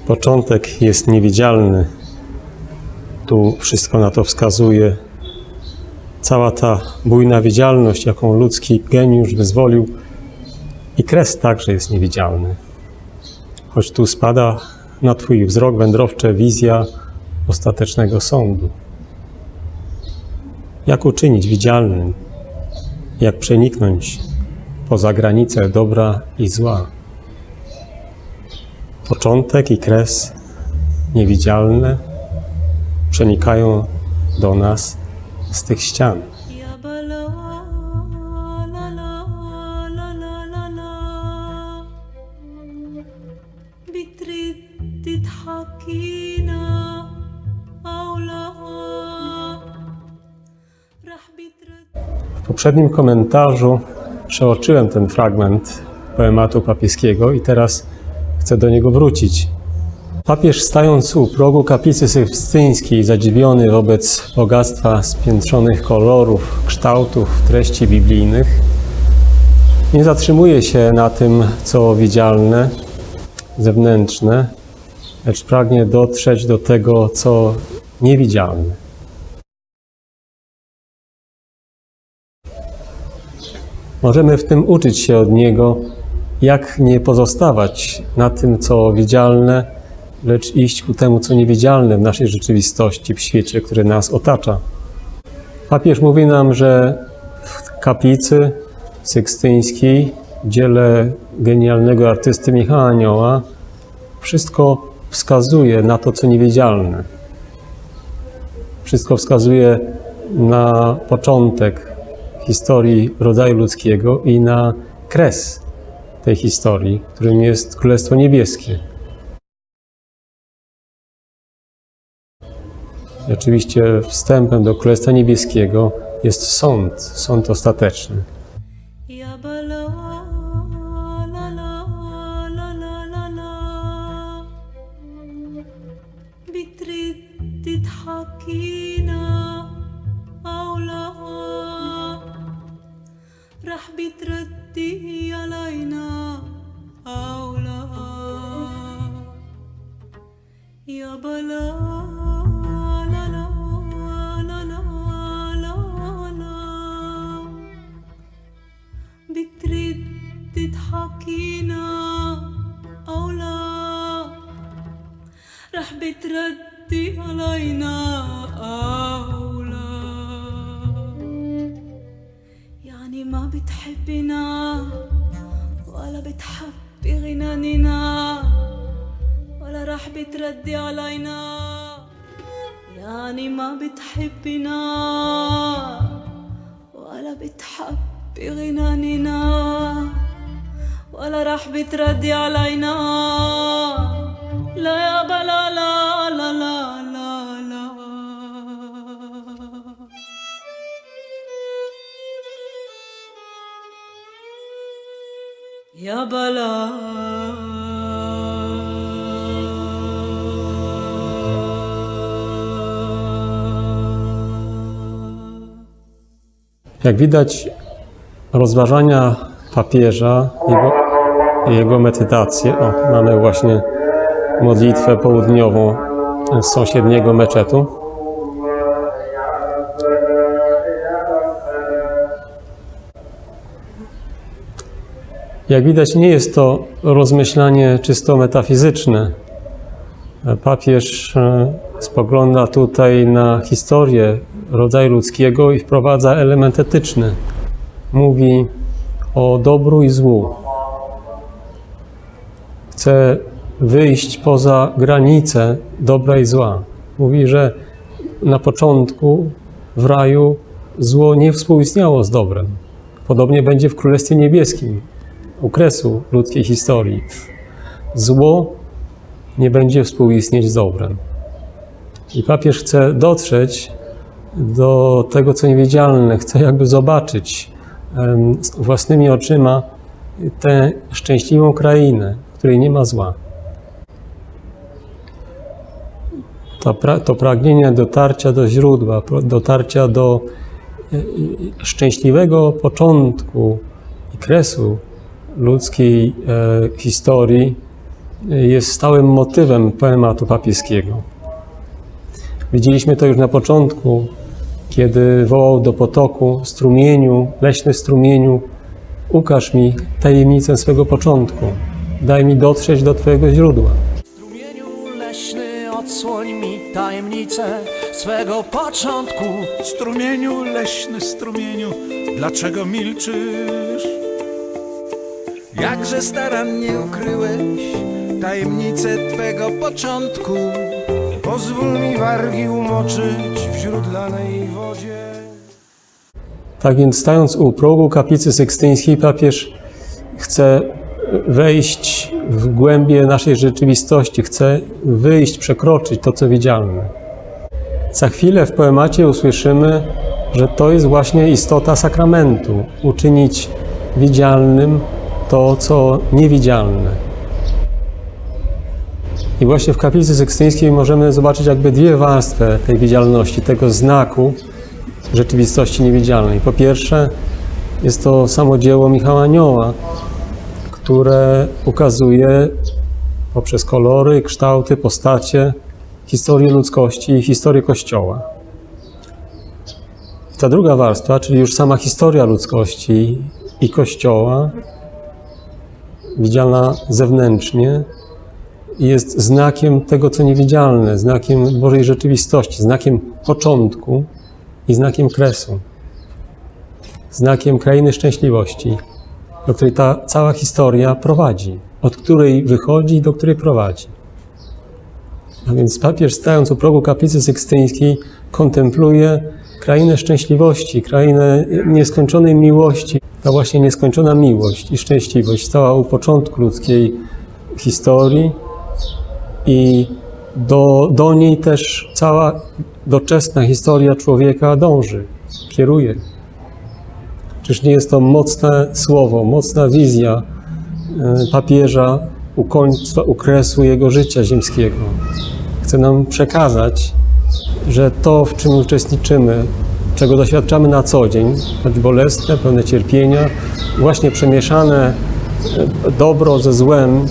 Początek jest niewidzialny. Tu wszystko na to wskazuje. Cała ta bujna widzialność, jaką ludzki geniusz wyzwolił, i kres także jest niewidzialny. Choć tu spada na Twój wzrok wędrowcze wizja ostatecznego sądu. Jak uczynić widzialnym? Jak przeniknąć poza granice dobra i zła? Początek i kres niewidzialne przenikają do nas z tych ścian. W poprzednim komentarzu przeoczyłem ten fragment poematu papieskiego i teraz chcę do niego wrócić. Papież, stając u progu kaplicy sykstyńskiej, zadziwiony wobec bogactwa spiętrzonych kolorów, kształtów, treści biblijnych, nie zatrzymuje się na tym, co widzialne, zewnętrzne, lecz pragnie dotrzeć do tego, co niewidzialne. Możemy w tym uczyć się od niego, jak nie pozostawać na tym, co widzialne, lecz iść ku temu, co niewidzialne w naszej rzeczywistości, w świecie, który nas otacza. Papież mówi nam, że w kaplicy sykstyńskiej, w dziele genialnego artysty Michała Anioła, wszystko wskazuje na to, co niewidzialne. Wszystko wskazuje na początek historii rodzaju ludzkiego i na kres tej historii, którym jest Królestwo Niebieskie. I oczywiście wstępem do Królestwa Niebieskiego jest sąd ostateczny. رح بتردي علينا أو لا يعني ما بتحبنا ولا بتحبي غناننا ولا رح بتردي علينا يعني ما بتحبنا ولا بتحبي غناننا ولا رح بتردي علينا لا يابا لا لا لا لا لا لا يابا لا. Jak widać, rozważania papieża, jego medytacje. Tu mamy właśnie modlitwę południową z sąsiedniego meczetu. Jak widać, nie jest to rozmyślanie czysto metafizyczne. Papież spogląda tutaj na historię rodzaju ludzkiego i wprowadza element etyczny. Mówi o dobru i złu. Chce wyjść poza granice dobra i zła. Mówi, że na początku w raju zło nie współistniało z dobrem. Podobnie będzie w Królestwie Niebieskim, u kresu ludzkiej historii. Zło nie będzie współistnieć z dobrem. I papież chce dotrzeć do tego, co niewidzialne, chce jakby zobaczyć własnymi oczyma tę szczęśliwą krainę, w której nie ma zła. To pragnienie dotarcia do źródła, dotarcia do szczęśliwego początku i kresu ludzkiej historii jest stałym motywem poematu papieskiego. Widzieliśmy to już na początku, kiedy wołał do potoku: strumieniu, leśny strumieniu, ukaż mi tajemnicę swego początku, daj mi dotrzeć do Twojego źródła. Strumieniu leśny, odsłoń mi tajemnicę swego początku. Strumieniu leśny, strumieniu, dlaczego milczysz? Jakże starannie ukryłeś tajemnicę Twego początku. Pozwól mi wargi umoczyć w źródlanej wodzie. Tak więc, stając u progu kaplicy sykstyńskiej, papież chce wejść w głębie naszej rzeczywistości, chce wyjść, przekroczyć to, co widzialne. Za chwilę w poemacie usłyszymy, że to jest właśnie istota sakramentu, uczynić widzialnym to, co niewidzialne. I właśnie w kaplicy sykstyńskiej możemy zobaczyć jakby dwie warstwy tej widzialności, tego znaku rzeczywistości niewidzialnej. Po pierwsze, jest to samo dzieło Michała Anioła, które ukazuje poprzez kolory, kształty, postacie historię ludzkości i historię Kościoła. Ta druga warstwa, czyli już sama historia ludzkości i Kościoła, widziana zewnętrznie, jest znakiem tego, co niewidzialne, znakiem Bożej rzeczywistości, znakiem początku i znakiem kresu, znakiem krainy szczęśliwości, do której ta cała historia prowadzi, od której wychodzi i do której prowadzi. A więc papież, stając u progu kaplicy sykstyńskiej, kontempluje krainę szczęśliwości, krainę nieskończonej miłości. Ta właśnie nieskończona miłość i szczęśliwość stała u początku ludzkiej historii i do niej też cała doczesna historia człowieka dąży, kieruje. Czyż nie jest to mocne słowo, mocna wizja papieża u kresu jego życia ziemskiego? Chce nam przekazać, że to, w czym uczestniczymy, czego doświadczamy na co dzień, choć bolesne, pełne cierpienia, właśnie przemieszane dobro ze złem,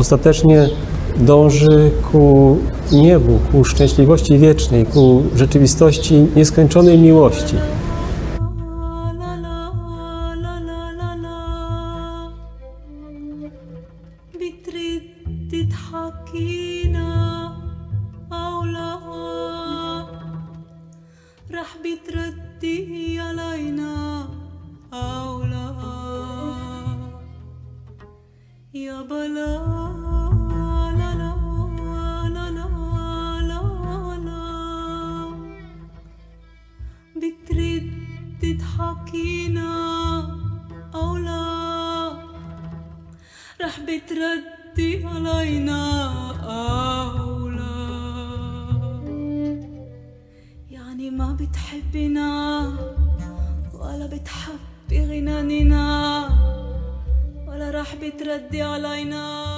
ostatecznie dąży ku niebu, ku szczęśliwości wiecznej, ku rzeczywistości nieskończonej miłości. بترد تضحكينا أو لا رح بتردي علينا أو لا يا بلا لا لا لا لا لا لا بترد تضحكينا أو لا رح بتردي علينا أو لا يعني ما بتحبنا ولا بتحبي غناننا ولا رح بتردي علينا